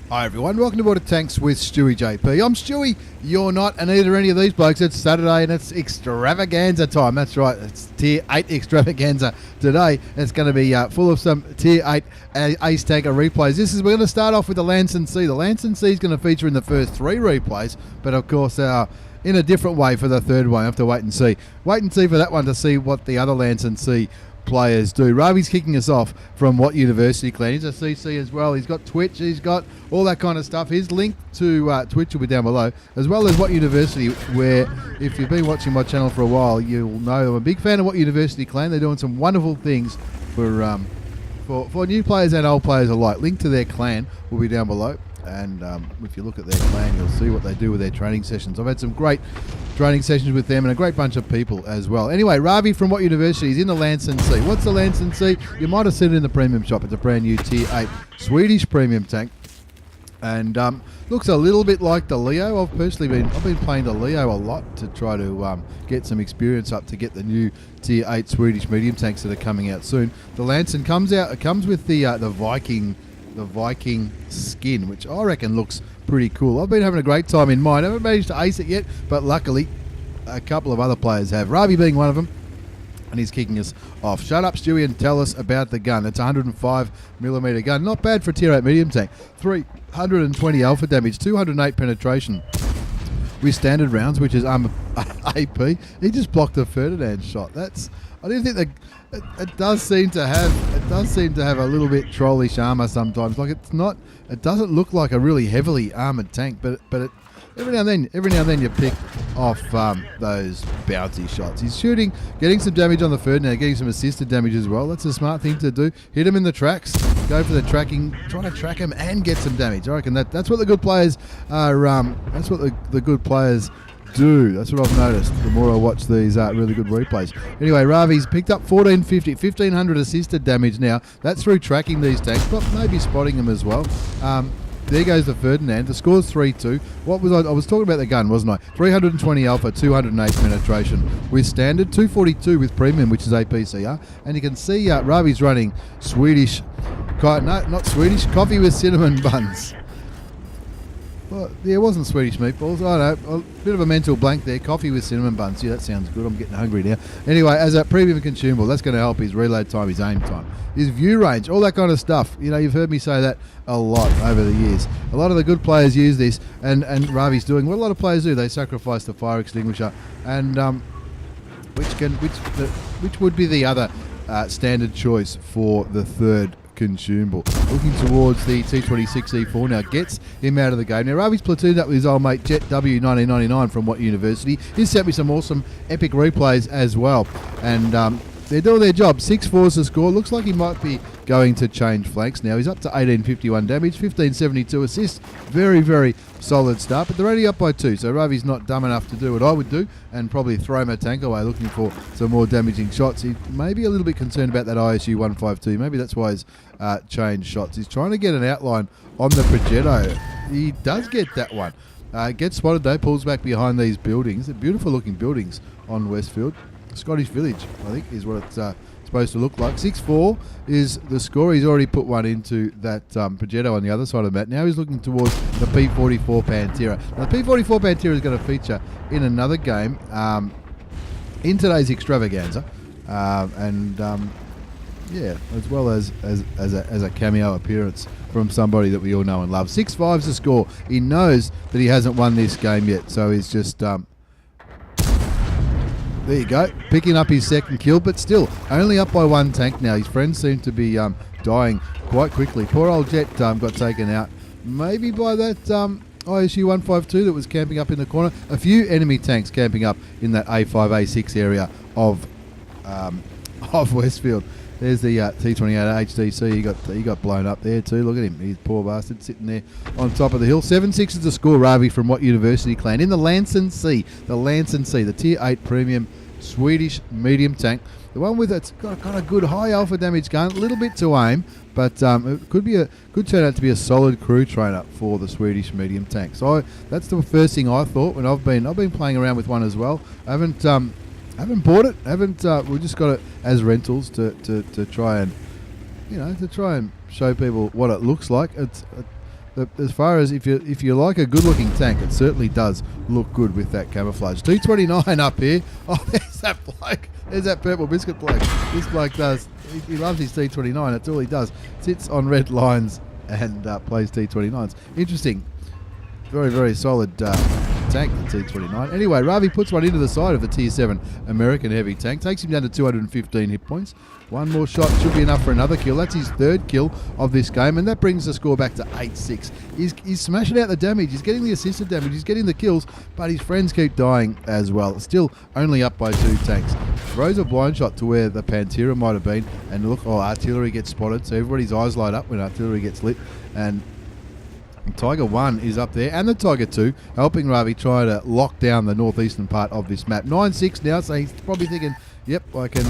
Hi everyone, welcome to Water Tanks with stewiejp. I'm Stewy, you're not, and neither are any of these blokes. It's Saturday and it's extravaganza time. That's right, it's Tier 8 extravaganza today. And it's going to be full of some Tier 8 Ace Tanker replays. We're going to start off with the Lansen C. The Lansen C is going to feature in the first 3 replays, but of course in a different way for the third one. I have to wait and see. Wait and see for that one to see what the other Lansen C players do. Ravvi's kicking us off from What University clan. He's a CC as well. He's got Twitch. He's got all that kind of stuff. His link to Twitch will be down below, as well as What University, where if you've been watching my channel for a while, you'll know I'm a big fan of What University clan. They're doing some wonderful things for new players and old players alike. Link to their clan will be down below. And if you look at their clan, you'll see what they do with their training sessions. I've had some great training sessions with them and a great bunch of people as well. Anyway, Ravvi from What University is in the Lansen C. What's the Lansen C? You might have seen it in the premium shop. It's a brand new Tier 8 Swedish premium tank. And looks a little bit like the Leo. I've been playing the Leo a lot to try to get some experience up to get the new Tier 8 Swedish medium tanks that are coming out soon. The Lansen comes with the Viking skin, which I reckon looks pretty cool. I've been having a great time in mine. I haven't managed to ace it yet, but luckily a couple of other players have. Ravvi being one of them, and he's kicking us off. Shut up, Stewy, and tell us about the gun. It's a 105mm gun. Not bad for a Tier 8 medium tank. 320 alpha damage, 208 penetration with standard rounds, which is AP. He just blocked a Ferdinand shot. I didn't think it does seem to have a little bit trollish armor sometimes. Like it doesn't look like a really heavily armored tank, but every now and then you pick off those bouncy shots. He's getting some damage on the Ferdinand, getting some assisted damage as well. That's a smart thing to do. Hit him in the tracks, go for the tracking, try to track him and get some damage. I reckon that's what the good players are. That's what the good players do. That's what I've noticed the more I watch these really good replays. Anyway, Ravvi's picked up 1500 assisted damage now. That's through tracking these tanks, but maybe spotting them as well. There goes the Ferdinand. The score's 3-2. What was I was talking about the gun, wasn't I? 320 alpha, 208 penetration with standard, 242 with premium, which is APCR. And you can see Ravvi's running coffee with cinnamon buns. Well, yeah, it wasn't Swedish meatballs. I know, a bit of a mental blank there. Coffee with cinnamon buns. Yeah, that sounds good. I'm getting hungry now. Anyway, as a premium consumable, that's going to help his reload time, his aim time, his view range, all that kind of stuff. You know, you've heard me say that a lot over the years. A lot of the good players use this, and Ravvi's doing what a lot of players do. They sacrifice the fire extinguisher, and which would be the other standard choice for the third consumable. Looking towards the T26E4 now, gets him out of the game. Now Ravvi's platooned up with his old mate Jet W1999 from What University. He's sent me some awesome epic replays as well, and they're doing their job. 6-4's the score. Looks like he might be going to change flanks now. He's up to 1851 damage, 1572 assists. Very, very solid start, but they're only up by 2, so Ravvi's not dumb enough to do what I would do and probably throw my tank away looking for some more damaging shots. He may be a little bit concerned about that ISU 152. Maybe that's why he's changed shots. He's trying to get an outline on the Progetto. He does get that one. Gets spotted though, pulls back behind these buildings. They're beautiful looking buildings on Westfield. Scottish Village, I think, is what it's supposed to look like. 6-4 is the score. He's already put one into that Progetto on the other side of the map. Now he's looking towards the P44 Pantera. Now the P44 Pantera is going to feature in another game in today's extravaganza, yeah, as well as a cameo appearance from somebody that we all know and love. 6-5's the score. He knows that he hasn't won this game yet, so he's just there you go, picking up his second kill, but still only up by 1 tank now. His friends seem to be dying quite quickly. Poor old Jet got taken out, maybe by that ISU 152 that was camping up in the corner. A few enemy tanks camping up in that A5, A6 area of Westfield. There's the T28 HDC. He got blown up there too. Look at him. He's poor bastard sitting there on top of the hill. 7-6 is the score. Ravvi from What University clan in the Lansen C. The Lansen C, the Tier 8 premium Swedish medium tank. The one with it's got a kind of good high alpha damage gun. A little bit to aim, but it could turn out to be a solid crew trainer for the Swedish medium tank. So that's the first thing I thought when I've been playing around with one as well. I haven't bought it. We just got it as rentals to try and show people what it looks like. as far as if you like a good-looking tank, it certainly does look good with that camouflage. T29 up here. Oh, there's that bloke. There's that purple biscuit bloke. This bloke does. He loves his T29. That's all he does. Sits on red lines and plays T29s. Interesting. Very, very solid tank, the T29. Anyway, Ravvi puts one into the side of the Tier 7 American heavy tank. Takes him down to 215 hit points. One more shot should be enough for another kill. That's his third kill of this game, and that brings the score back to 8-6. He's smashing out the damage. He's getting the assisted damage. He's getting the kills, but his friends keep dying as well. Still only up by 2 tanks. Throws a blind shot to where the Pantera might have been, and look, artillery gets spotted, so everybody's eyes light up when artillery gets lit, and Tiger 1 is up there, and the Tiger 2 helping Ravvi try to lock down the northeastern part of this map. 9-6 now, so he's probably thinking, yep, I can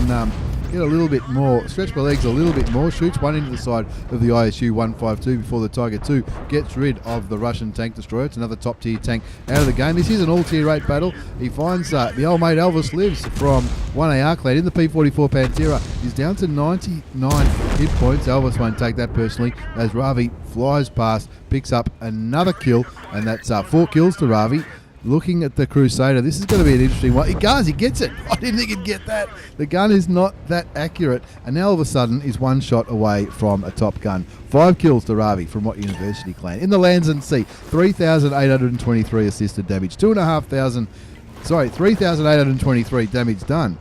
get a little bit more, stretch my legs a little bit more. Shoots one into the side of the ISU 152 before the Tiger 2 gets rid of the Russian tank destroyer. It's another top tier tank out of the game. This is an all tier 8 battle. He finds the old mate Elvis Lives from 1AR clan in the P44 Pantera. He's down to 99 hit points. Elvis won't take that personally as Ravvi flies past, picks up another kill, and that's 4 kills to Ravvi. Looking at the Crusader, this is going to be an interesting one. He gets it. I didn't think he'd get that. The gun is not that accurate, and now all of a sudden he's one shot away from a top gun. 5 kills to Ravvi from What University clan. In the Lansen C, 3,823 assisted damage. 3,823 damage done.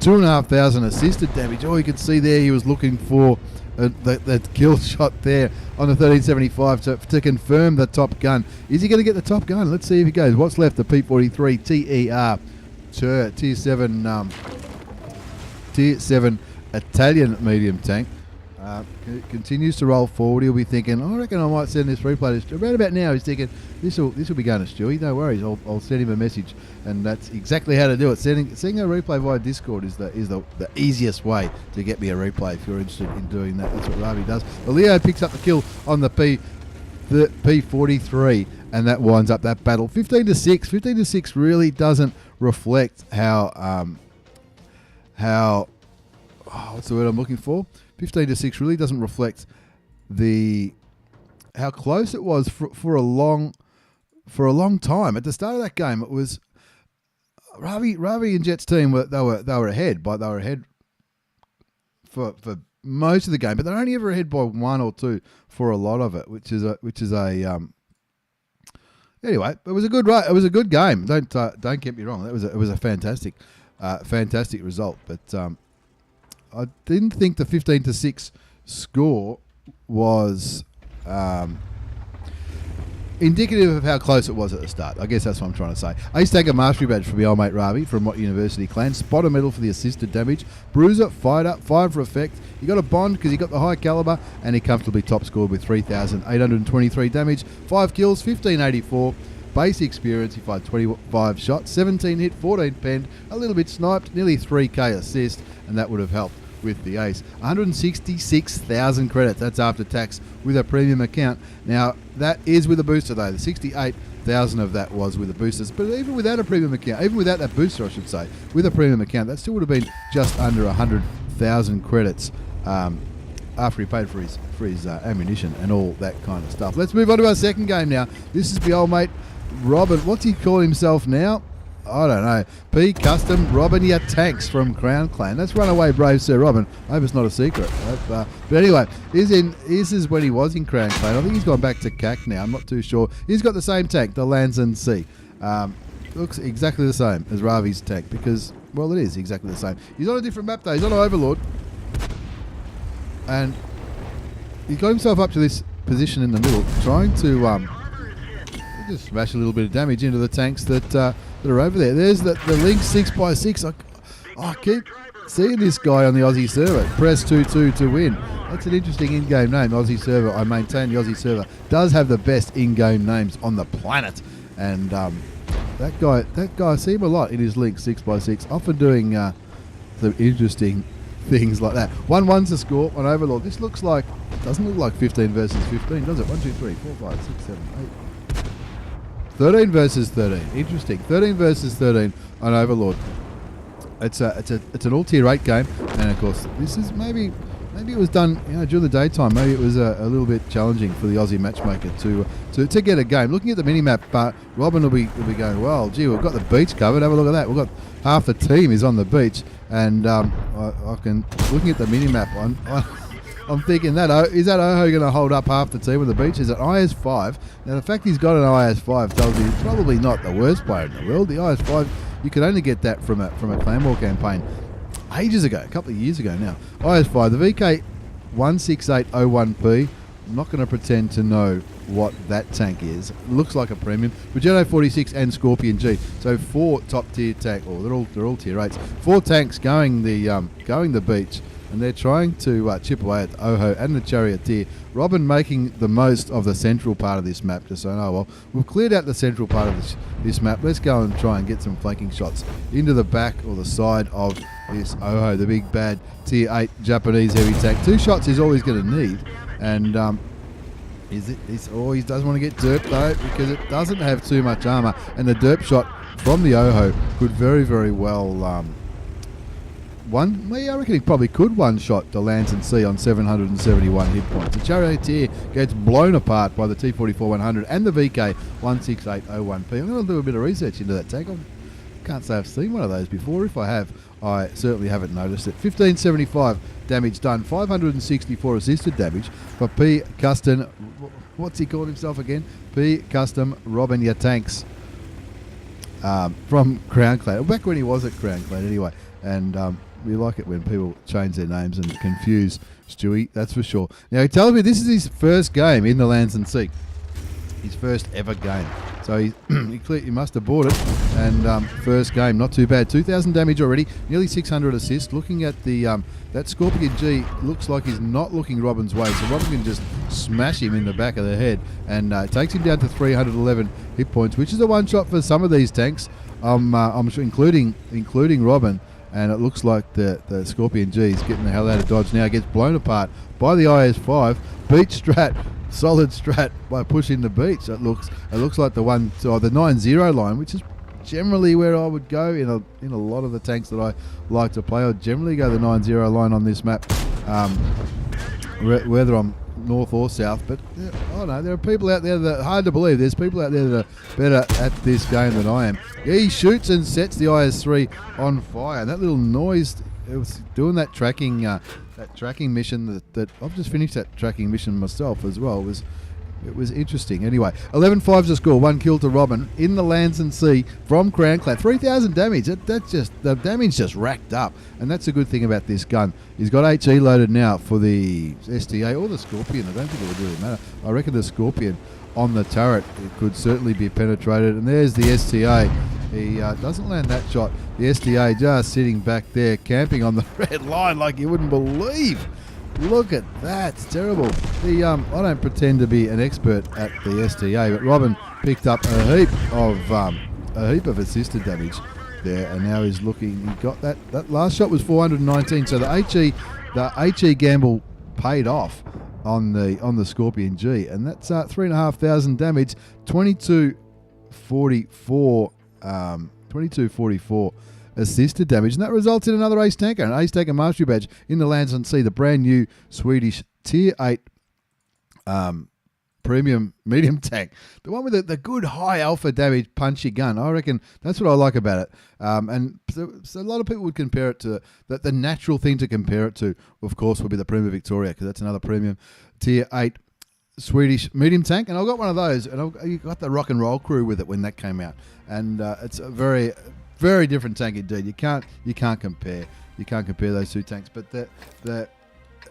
2,500 assisted damage. All you can see there, he was looking for that kill shot there on the 1375 to confirm the top gun. Is he going to get the top gun? Let's see if he goes. What's left? The P43 TER Tier 7 Italian medium tank. Continues to roll forward. He'll be thinking, I reckon I might send this replay to Stewy. Around about now, he's thinking, this will be going to Stewy. No worries, I'll send him a message, and that's exactly how to do it. Sending a replay via Discord is the easiest way to get me a replay if you're interested in doing that. That's what Ravvi does. Well, Leo picks up the kill on the P43, and that winds up that battle. 15-6. 15-6 really doesn't reflect how what's the word I'm looking for? 15-6 really doesn't reflect how close it was for a long time. At the start of that game, it was Ravvi and Jet's team they were ahead, but they were ahead for most of the game, but they're only ever ahead by 1 or 2 for a lot of it, which is anyway. It was a good game. Don't get me wrong. It was a fantastic result, but. I didn't think the 15-6 score was indicative of how close it was at the start. I guess that's what I'm trying to say. Ace Tanker Mastery Badge for the old mate Ravvi from What University clan. Spotter medal for the assisted damage. Bruiser, fighter, 5 for effect. He got a bond because he got the high caliber, and he comfortably top scored with 3,823 damage. 5 kills, 1,584. Base experience, he fired 25 shots, 17 hit, 14 penned, a little bit sniped, nearly 3k assist, and that would have helped with the ace. 166,000 credits, that's after tax with a premium account. Now, that is with a booster though. The 68,000 of that was with the boosters, but even without a premium account, even without that booster I should say, with a premium account, that still would have been just under 100,000 credits after he paid for his ammunition and all that kind of stuff. Let's move on to our second game now. This is the old mate Robin. What's he call himself now? I don't know. P Custom Robin Ya Tanks from Crown Clan. That's Runaway Brave Sir Robin. I hope it's not a secret. But anyway, this is when he was in Crown Clan. I think he's gone back to CAC now. I'm not too sure. He's got the same tank, the Lansen C. Looks exactly the same as Ravvi's tank because, well, it is exactly the same. He's on a different map though. He's on Overlord. And he got himself up to this position in the middle, trying to just smash a little bit of damage into the tanks that are over there. There's the Link 6x6. I keep seeing this guy on the Aussie server. Press 2-2 to win. That's an interesting in-game name, Aussie server. I maintain the Aussie server does have the best in-game names on the planet. And that guy, I see him a lot in his Link 6x6, often doing some interesting things like that. 1-1's the score on Overlord. This doesn't look like 15 versus 15, does it? 1, 2, 3, 4, 5, 6, 7, 8. 13 versus 13. Interesting. 13 versus 13 on Overlord. It's an all tier 8 game, and of course this is maybe maybe it was done during the daytime. Maybe it was a little bit challenging for the Aussie matchmaker to get a game. Looking at the mini-map, Robin will be going, well, gee, we've got the beach covered. Have a look at that. We've got half the team is on the beach. And looking at the mini-map, I'm thinking, is that Oho going to hold up half the team on the beach? Is it IS-5? Now, the fact he's got an IS-5 tells me he's probably not the worst player in the world. The IS-5, you could only get that from a Clan War campaign ages ago, a couple of years ago now. IS-5, the VK16801P, I'm not going to pretend to know what that tank is. It looks like a premium. Progetto 46 and Scorpion G. So 4 top tier tank, or they're all tier 8s. 4 tanks going the beach, and they're trying to chip away at the Oho and the Charioteer. Robin making the most of the central part of this map, just saying, oh well, we've cleared out the central part of this map. Let's go and try and get some flanking shots into the back or the side of this Oho, the big bad tier 8 Japanese heavy tank. 2 shots is all he's going to need, and he doesn't want to get derped though, because it doesn't have too much armor, and the derp shot from the Oho could very, very well I reckon he probably could one-shot the Lansen C on 771 hit points. The Charioteer gets blown apart by the T-44-100 and the VK16801P. I'm going to do a bit of research into that tank. I can't say I've seen one of those before. If I have, I certainly haven't noticed it. 1575 damage done, 564 assisted damage for P. Custom. What's he called himself again? P. Custom Robin Ya Tanks from Crown Clan. Back when he was at Crown Clan anyway. And we like it when people change their names and confuse Stewy, that's for sure. Now, he tells me this is his first game in the Lansen C. His first ever game. So he must have bought it. And first game, not too bad. 2,000 damage already, nearly 600 assists. Looking at the that Scorpion G, looks like he's not looking Robin's way. So Robin can just smash him in the back of the head. And takes him down to 311 hit points, which is a one-shot for some of these tanks. I'm sure, including Robin. And it looks like the Scorpion G is getting the hell out of Dodge now. Gets blown apart by the IS-5. Beach strat, solid strat by pushing the beach. It looks like the 90 line, which is generally where I would go in a lot of the tanks that I like to play. I'd generally go the 90 line on this map, whether I'm north or south. But I know there are people out there that hard to believe. There's people out there that are better at this game than I am. Yeah, he shoots and sets the IS-3 on fire. And that little noise, it was doing that tracking mission that I've just finished that tracking mission myself as well. It was interesting. Anyway, 11-5's the score. 1 kill to Robin in the Lansen C from Crown Clan. 3,000 damage. The damage just racked up, and that's a good thing about this gun. He's got HE loaded now for the STA or the Scorpion. I don't think it would really matter. I reckon the Scorpion on the turret, it could certainly be penetrated. And there's the STA. He doesn't land that shot. The STA just sitting back there, camping on the red line like you wouldn't believe. Look at that. It's terrible. I don't pretend to be an expert at the STA, but Robin picked up a heap of assisted damage there, and now he's looking. He got that last shot was 419. So the HE gamble paid off on the Scorpion G, and that's 3,500 damage, 2244 assisted damage, and that results in another Ace Tanker, an Ace Tanker Mastery Badge in the Lansen C, the brand new Swedish Tier 8 Premium Medium Tank, the one with the good high alpha damage punchy gun. I reckon that's what I like about it. And so a lot of people would compare it to the natural thing to compare it to, of course, would be the Premium Victoria, because that's another Premium Tier 8 Swedish medium tank, and I got one of those, and I got the Rock and Roll Crew with it when that came out, and it's a very, very different tank indeed. You can't compare those two tanks, but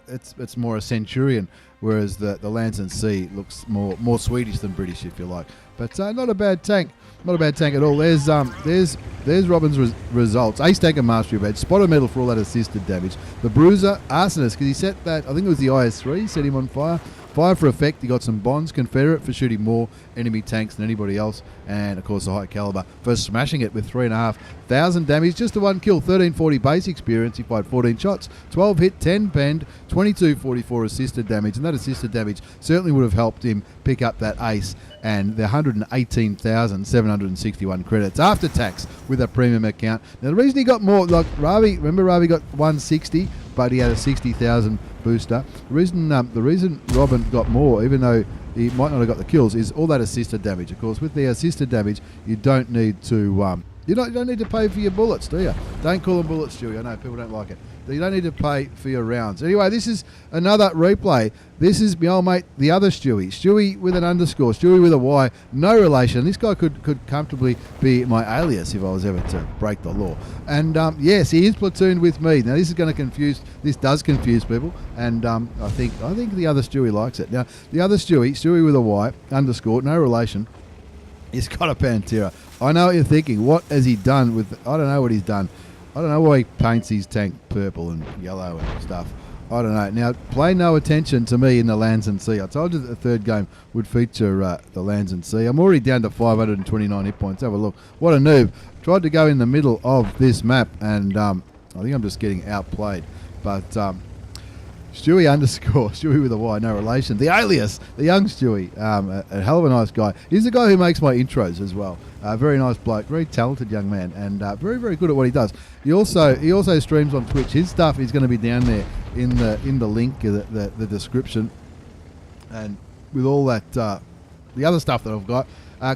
it's more a Centurion, whereas the Lansen C looks more Swedish than British, if you like. But not a bad tank. Not a bad tank at all. There's Robin's results. Ace Tanker Mastery Badge, spotted medal for all that assisted damage. The Bruiser, Arsonist, because he set that, I think it was the IS-3, set him on fire. Fire for effect, he got some bonds. Confederate for shooting more enemy tanks than anybody else. And, of course, the High Caliber for smashing it with 3,500 damage. Just a 1 kill, 1340 base experience. He fired 14 shots, 12 hit, 10 penned, 2244 assisted damage. And that assisted damage certainly would have helped him pick up that ace and the 118,761 credits after tax with a premium account. Now, the reason he got more, like Ravvi, remember Ravvi got 160, but he had a 60,000 booster. The reason Robin got more, even though he might not have got the kills, is all that assisted damage. Of course, with the assisted damage, you don't need to you don't need to pay for your bullets, do you? Don't call them bullets, Stewy. I know people don't like it. You don't need to pay for your rounds. Anyway, this is another replay. This is my old mate, the other Stewy. Stewy with an underscore, Stewy with a Y, no relation. This guy could comfortably be my alias if I was ever to break the law. And yes, he is platooned with me. Now this is going to confuse. This does confuse people, and I think the other Stewy likes it. Now the other Stewy with a Y underscore, no relation. He's got a Pantera. I know what you're thinking. What has he done with... I don't know what he's done. I don't know why he paints his tank purple and yellow and stuff. I don't know. Now, play no attention to me in the Lansen C. I told you that the third game would feature the Lansen C. I'm already down to 529 hit points. Have a look. What a noob. Tried to go in the middle of this map, and I think I'm just getting outplayed. But... Stewy underscore, Stewy with a Y, no relation. The alias, the young Stewy, a hell of a nice guy. He's the guy who makes my intros as well. Very nice bloke, very talented young man, and very, very good at what he does. He also streams on Twitch. His stuff is going to be down there in the link, the description, and with all that the other stuff that I've got.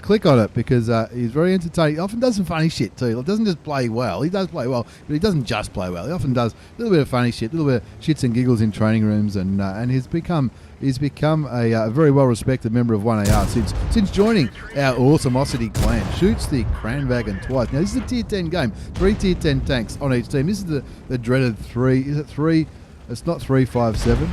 Click on it because he's very entertaining. He often does some funny shit too. He doesn't just play well. He does play well, but he doesn't just play well. He often does a little bit of funny shit, a little bit of shits and giggles in training rooms, and he's become a very well respected member of 1AR since joining our Awesomosity clan. Shoots the Cranwagon twice. Now this is a tier 10 game. 3 tier 10 tanks on each team. This is the dreaded 3. Is it 3? It's not 357.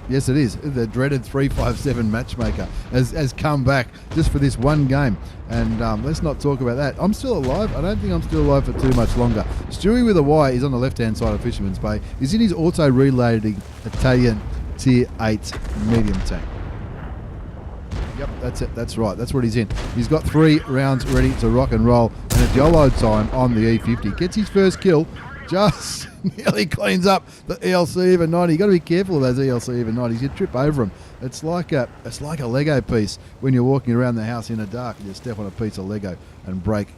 Yes, it is. The dreaded 357 matchmaker has come back just for this one game. And let's not talk about that. I'm still alive. I don't think I'm still alive for too much longer. Stewy with a Y is on the left-hand side of Fisherman's Bay. He's in his auto-reloading Italian Tier 8 medium tank. Yep, that's it. That's right. That's what he's in. He's got 3 rounds ready to rock and roll. And it's YOLO time on the E50. Gets his first kill. Just nearly cleans up the ELC even 90. You've got to be careful of those ELC even 90s. You trip over them. It's like a Lego piece when you're walking around the house in the dark and you step on a piece of Lego and break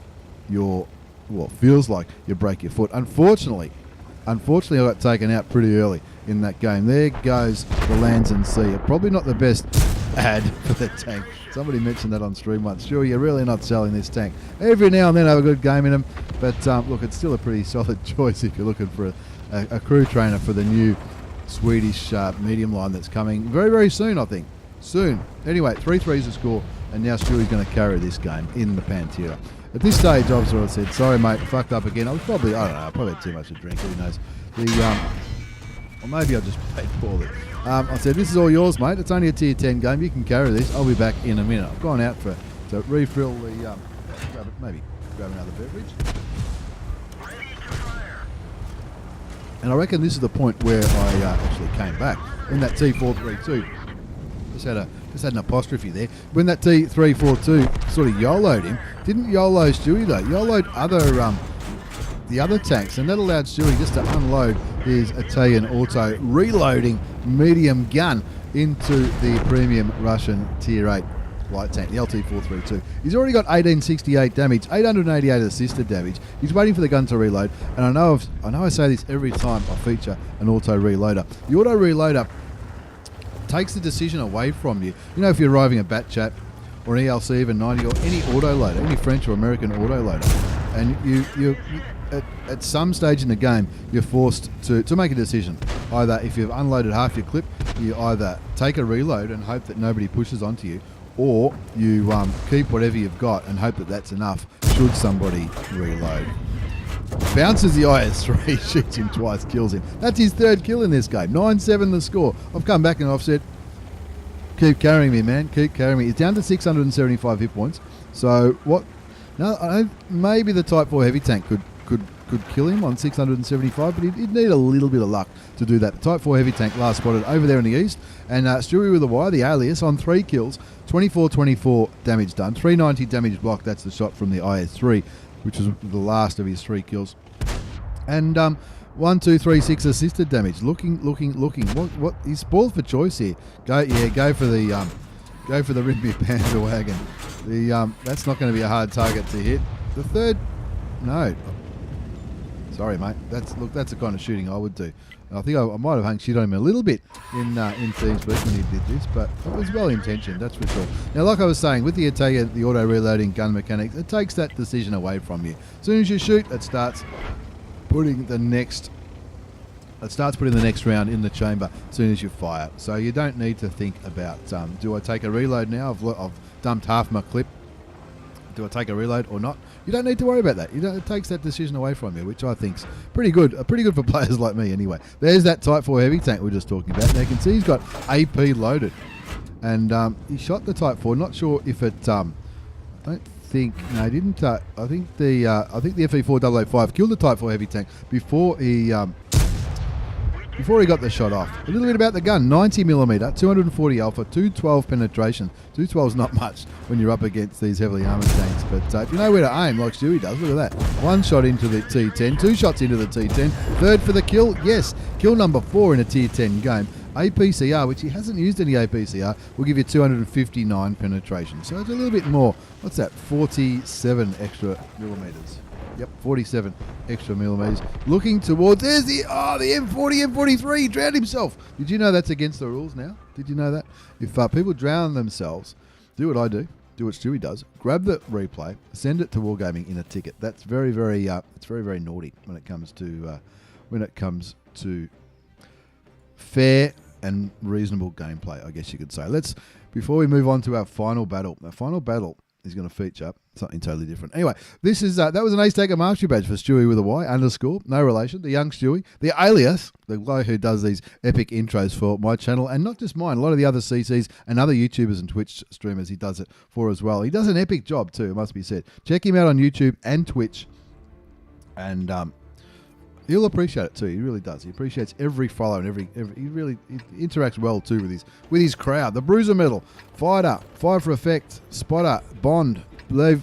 your, well, feels like you break your foot. Unfortunately, I got taken out pretty early in that game. There goes the Lansen C. Probably not the best ad for the tank. Somebody mentioned that on stream once. Sure, you're really not selling this tank. Every now and then I have a good game in them, but look, it's still a pretty solid choice if you're looking for a crew trainer for the new Swedish medium line that's coming very, very soon, I think. Soon. Anyway, 3-3's the score, and now Stewy's going to carry this game in the Pantera. At this stage, I've sort of said, sorry, mate, fucked up again. I was probably, I don't know, I probably had too much to drink, who knows. Or maybe I just played poorly. I said, this is all yours, mate. It's only a tier 10 game. You can carry this. I'll be back in a minute. I've gone out to refill the, maybe grab another beverage. And I reckon this is the point where I actually came back. In that T432, just had an apostrophe there. When that T342 sort of YOLO'd him, didn't YOLO Stewy though. YOLO'd the other tanks, and that allowed Stewy just to unload his Italian auto reloading medium gun into the premium Russian tier 8 light tank, the LT432. He's already got 1868 damage, 888 assisted damage. He's waiting for the gun to reload, and I know I say this every time I feature an auto reloader. The auto reloader takes the decision away from you. You know, if you're arriving a bat chat or an ELC even 90 or any autoloader, any French or American autoloader, and you at some stage in the game, you're forced to make a decision. Either if you've unloaded half your clip, you either take a reload and hope that nobody pushes onto you, or you keep whatever you've got and hope that that's enough should somebody reload. Bounces the IS-3, shoots him twice, kills him. That's his third kill in this game. 9-7 the score. I've come back and I've said, keep carrying me, man. Keep carrying me. He's down to 675 hit points. So what? No, maybe the Type 4 heavy tank could kill him on 675, but he'd need a little bit of luck to do that. The Type 4 heavy tank last spotted over there in the east, and Stewy with a Y, the alias, on 3 kills, 24 damage done, 390 damage blocked. That's the shot from the IS-3, which was the last of his 3 kills. And 1, 2, 3, 6 assisted damage. Looking. What? He's spoiled for choice here. Go for the Rimby Panda wagon. That's not going to be a hard target to hit. The third, no. Sorry, mate. That's the kind of shooting I would do. And I think I might have hung shit on him a little bit in TeamSpeak when he did this, but it was well intentioned, that's for sure. Now, like I was saying, with the Atega, the auto reloading gun mechanics, it takes that decision away from you. As soon as you shoot, it starts putting the next round in the chamber as soon as you fire. So you don't need to think about, do I take a reload now? I've dumped half my clip. Do I take a reload or not? You don't need to worry about that. It takes that decision away from you, which I think's pretty good. Pretty good for players like me, anyway. There's that Type 4 heavy tank we were just talking about. Now you can see he's got AP loaded, and he shot the Type 4. Not sure if it. I don't think. No, he didn't. I think the FE4005 killed the Type 4 heavy tank before he got the shot off. A little bit about the gun. 90mm, 240 alpha, 212 penetration. 212's not much when you're up against these heavily armoured tanks. But if you know where to aim, like Stewy does, look at that. One shot into the T10, two shots into the T10. Third for the kill. Yes, kill number 4 in a tier 10 game. APCR, which he hasn't used any APCR, will give you 259 penetration. So it's a little bit more. What's that? 47 extra millimetres. Yep, 47 extra millimetres. Looking towards, there's the M40, M43, drowned himself. Did you know that's against the rules now? Did you know that? If people drown themselves, do what I do, do what Stewy does, grab the replay, send it to Wargaming in a ticket. That's very, very, it's very, very naughty when it comes to fair and reasonable gameplay, I guess you could say. Before we move on to our final battle is going to feature something totally different. Anyway, this is that was an Ace Tanker Mastery Badge for Stewy with a Y, _ no relation, the young Stewy, the alias, the guy who does these epic intros for my channel, and not just mine, a lot of the other CCs and other YouTubers and Twitch streamers he does it for as well. He does an epic job too, it must be said. Check him out on YouTube and Twitch, and he'll appreciate it too. He really does. He appreciates every follow and he interacts well too with his crowd. The Bruiser Medal, Fighter, Fire for Effect, Spotter, Bond, the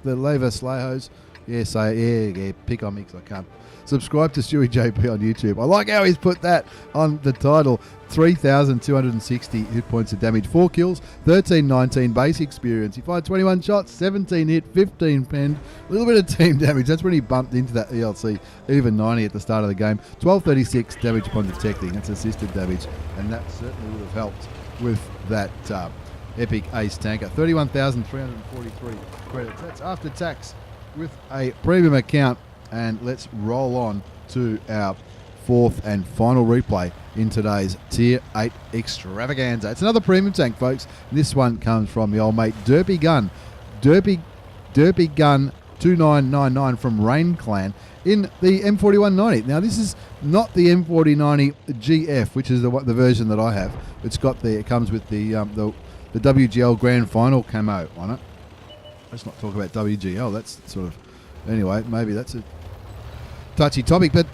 Lever Slayhos. Yeah, pick on me because I can't. Subscribe to stewiejp on YouTube. I like how he's put that on the title. 3,260 hit points of damage, 4 kills, 1319 base experience. He fired 21 shots, 17 hit, 15 penned, a little bit of team damage. That's when he bumped into that ELC, even 90 at the start of the game. 1236 damage upon detecting. That's assisted damage, and that certainly would have helped with that epic Ace Tanker. 31,343 credits. That's after tax with a premium account. And let's roll on to our fourth and final replay in today's Tier 8 Extravaganza. It's another premium tank, folks. This one comes from the old mate derpygun. Derpygun 2999 from Rain Clan in the M4190. Now, this is not the M4090 GF, which is the version that I have. It comes with the WGL Grand Final camo on it. Let's not talk about WGL. That's sort of... Anyway, maybe that's a touchy topic, but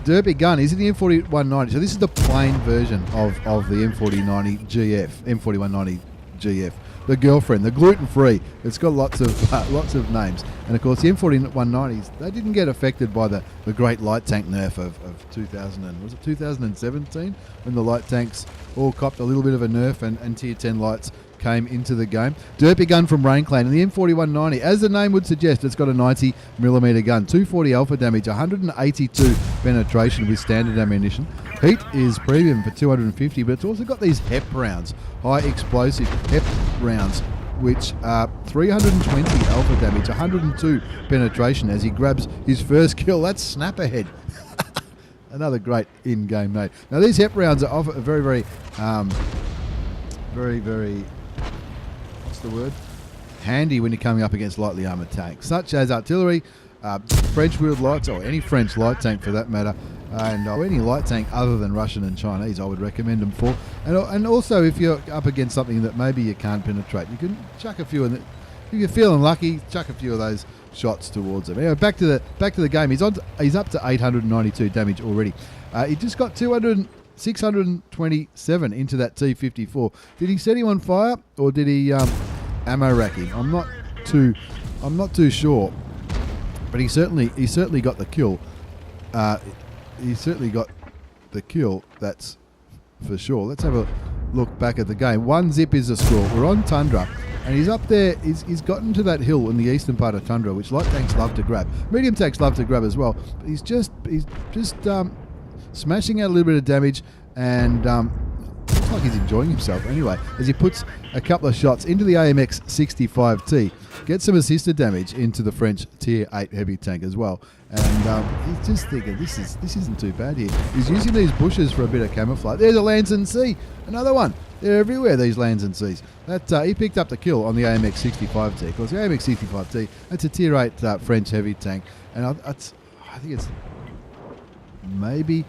derpygun is in the M4190. So this is the plain version of the M4090 GF, M4190 GF. The girlfriend, the gluten-free. It's got lots of names, and of course the M4190s, they didn't get affected by the great light tank nerf of 2017 when the light tanks all copped a little bit of a nerf and tier 10 lights came into the game. Derpygun from Rain Clan and the M4190, as the name would suggest, it's got a 90mm gun, 240 alpha damage, 182 penetration with standard ammunition. Heat is premium for 250, but it's also got these HEP rounds, high explosive HEP rounds, which are 320 alpha damage, 102 penetration as he grabs his first kill. That's snap ahead. Another great in-game note. Now these HEP rounds are very, very, what's the word? Handy when you're coming up against lightly armoured tanks, such as artillery, French wheeled lights, or any French light tank for that matter, and any light tank other than Russian and Chinese, I would recommend them for. And also, if you're up against something that maybe you can't penetrate, you can chuck a few. If you're feeling lucky, chuck a few of those shots towards them. Anyway, back to the game. He's up to 892 damage already. He just got 627 into that T54. Did he set him on fire, or did he ammo rack him? I'm not too sure, but he certainly got the kill. He certainly got the kill. That's for sure. Let's have a look back at the game. 1-0 is the score. We're on Tundra, And he's up there, he's gotten to that hill in the eastern part of Tundra, which light tanks love to grab. Medium tanks love to grab as well. But he's just smashing out a little bit of damage, and looks like he's enjoying himself anyway, as he puts a couple of shots into the AMX 65T, gets some assisted damage into the French Tier 8 heavy tank as well. And he's just thinking, this isn't too bad here. He's using these bushes for a bit of camouflage. There's a Lansen C, another one. They're everywhere, these Lansen Cs. That he picked up the kill on the AMX 65T. Of course, the AMX 65T, that's a Tier 8 French heavy tank. And I think it's maybe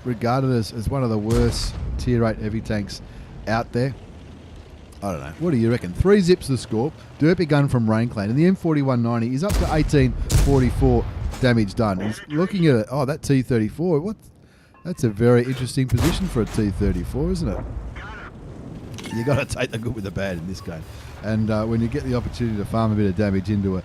regarded as one of the worst Tier 8 heavy tanks out there. I don't know. What do you reckon? 3 zips the score. Derpy gun from Rain Clan. And the M4190 is up to 1844 damage done. He's looking at it. Oh, that T34. What? That's a very interesting position for a T34, isn't it? You got to take the good with the bad in this game. And when you get the opportunity to farm a bit of damage into a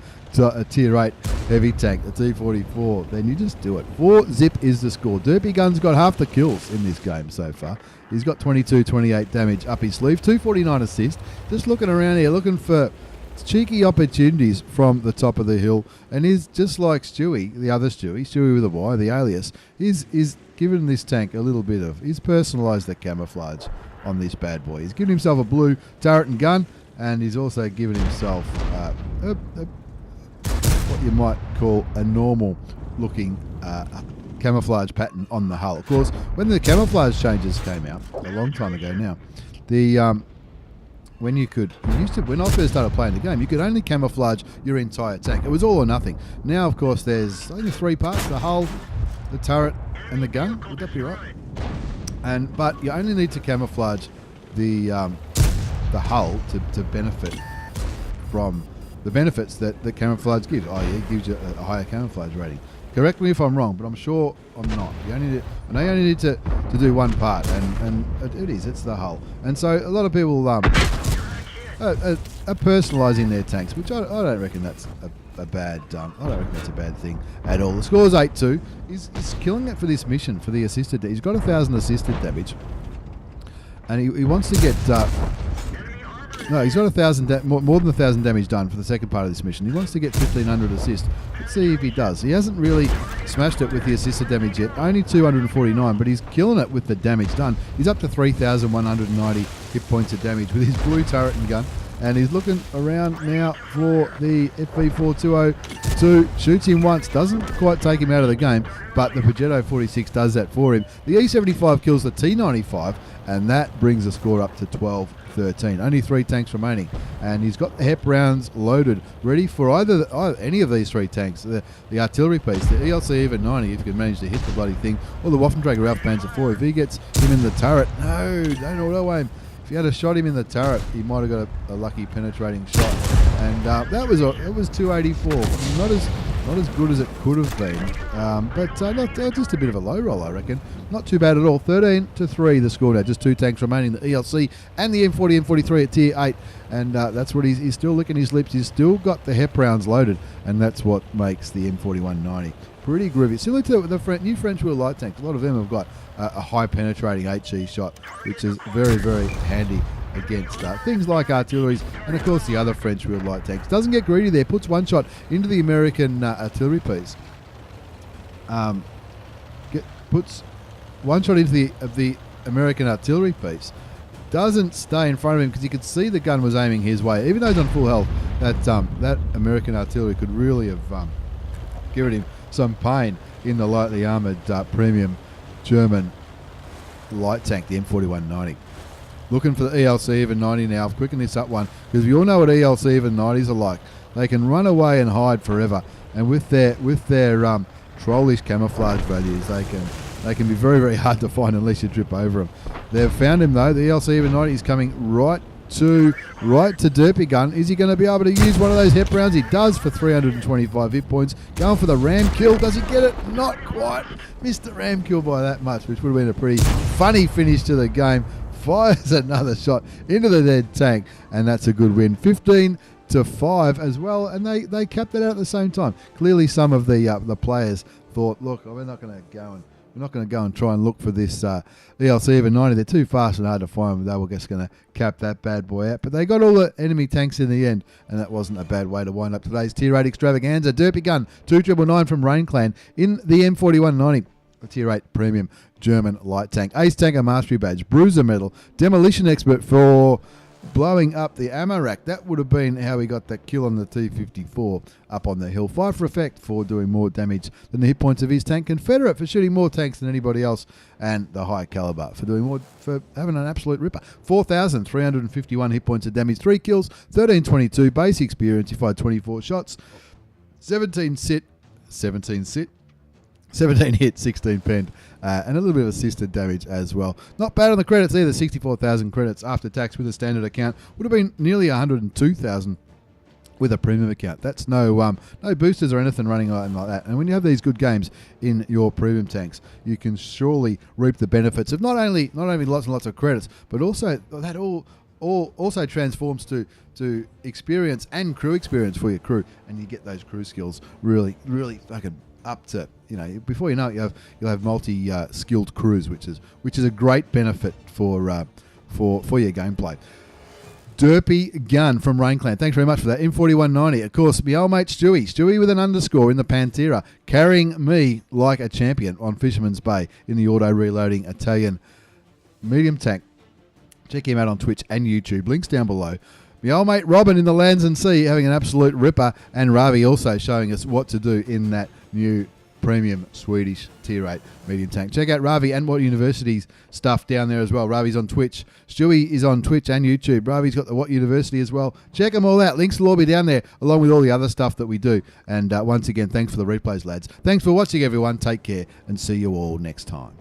Tier 8 heavy tank, a T44, then you just do it. 4 zip is the score. Derpy Gun's got half the kills in this game so far. He's got 28 damage up his sleeve, 249 assist. Just looking around here, looking for cheeky opportunities from the top of the hill. And he's just like Stewy, the other Stewy with a Y, the alias, is given this tank a little bit of, he's personalised the camouflage on this bad boy. He's given himself a blue turret and gun, and he's also given himself what you might call a normal looking camouflage pattern on the hull. Of course, when the camouflage changes came out a long time ago now, the when I first started playing the game, you could only camouflage your entire tank. It was all or nothing. Now, of course, there's only 3 parts: the hull, the turret, and the gun. Would that be right? But you only need to camouflage the hull to benefit from the benefits that the camouflage gives. It gives you a higher camouflage rating. Correct me if I'm wrong, but I'm sure I'm not. I only need to do one part, and it's the hull. And so a lot of people are personalising their tanks, which I don't reckon that's a bad thing at all. The score's 8-2. He's killing it for this mission, for the assisted. He's got 1,000 assisted damage, and he wants to get. He's got 1,000 more than 1,000 damage done for the second part of this mission. He wants to get 1,500 assist. Let's see if he does. He hasn't really smashed it with the assisted damage yet. Only 249, but he's killing it with the damage done. He's up to 3,190 hit points of damage with his blue turret and gun. And he's looking around now for the FV4202. Shoots him once, doesn't quite take him out of the game, but the Peugeot 46 does that for him. The E75 kills the T95, and that brings the score up to 12-13. Only 3 tanks remaining, and he's got the HEP rounds loaded, ready for either any of these 3 tanks. The artillery piece, the ELC even 90, if you can manage to hit the bloody thing, or the Waffenträger Ralph Panzer 4. If he gets him in the turret, no, don't auto aim. If you had shot him in the turret, he might have got a lucky penetrating shot. And it was 284. Not as good as it could have been, but just a bit of a low roll, I reckon. Not too bad at all. 13-3 the score now. Just 2 tanks remaining, the ELC and the M40, M43 at Tier 8. And that's what he's still licking his lips. He's still got the HEP rounds loaded, and that's what makes the M4190 pretty groovy. Similar to the new French wheel light tanks. A lot of them have got a high penetrating HE shot, which is very, very handy against things like artilleries and of course the other French wheel light tanks. Doesn't get greedy there, puts one shot into the American artillery piece. Puts one shot into the American artillery piece. Doesn't stay in front of him because you could see the gun was aiming his way. Even though he's on full health, that American artillery could really have given him some pain in the lightly armoured premium German light tank, the M4190. Looking for the ELC even 90 now. I've quickened this up one because we all know what ELC even 90s are like. They can run away and hide forever, and with their trollish camouflage values, they can be very, very hard to find unless you trip over them. They've found him though. The ELC even 90 is coming right to Derpy Gun. Is he going to be able to use one of those HEP rounds? He does for 325 hit points. Going for the ram kill. Does he get it? Not quite. Missed the ram kill by that much, which would have been a pretty funny finish to the game. Fires another shot into the dead tank, and that's a good win. 15-5 as well, and they capped it out at the same time. Clearly some of the players thought, look, we're not going to go and We're not going to go and try and look for this ELC even 90. They're too fast and hard to find. They were just going to cap that bad boy out. But they got all the enemy tanks in the end, and that wasn't a bad way to wind up today's Tier 8 extravaganza. Derpy gun 2999 from Rain Clan in the M4190. A Tier 8 Premium German light tank. Ace Tanker Mastery Badge. Bruiser Medal. Demolition Expert for blowing up the ammo rack. That would have been how we got that kill on the T-54 up on the hill. 5 for effect for doing more damage than the hit points of his tank. Confederate for shooting more tanks than anybody else. And the high caliber for doing more, for having an absolute ripper. 4,351 hit points of damage. 3 kills. 1322 base experience. He fired 24 shots. 17 hit, 16 penned, and a little bit of assisted damage as well. Not bad on the credits either. 64,000 credits after tax with a standard account. Would have been nearly 102,000 with a premium account. That's no boosters or anything running like that. And when you have these good games in your premium tanks, you can surely reap the benefits of not only lots and lots of credits, but also that also transforms to experience and crew experience for your crew, and you get those crew skills really fucking up to, before you know it, you'll have multi skilled crews, which is a great benefit for your gameplay. Derpy gun from Rain Clan. Thanks very much for that. M4190. Of course, my old mate Stewy with an underscore in the Pantera, carrying me like a champion on Fisherman's Bay in the auto reloading Italian medium tank. Check him out on Twitch and YouTube. Links down below. My old mate Robin in the Lansen C having an absolute ripper, and Ravvi also showing us what to do in that new Premium Swedish Tier 8 medium tank. Check out Ravvi and What University's stuff down there as well. Ravvi's on Twitch. Stewy is on Twitch and YouTube. Ravvi's got the What University as well. Check them all out. Links will all be down there, along with all the other stuff that we do. And once again, thanks for the replays, lads. Thanks for watching, everyone. Take care, and see you all next time.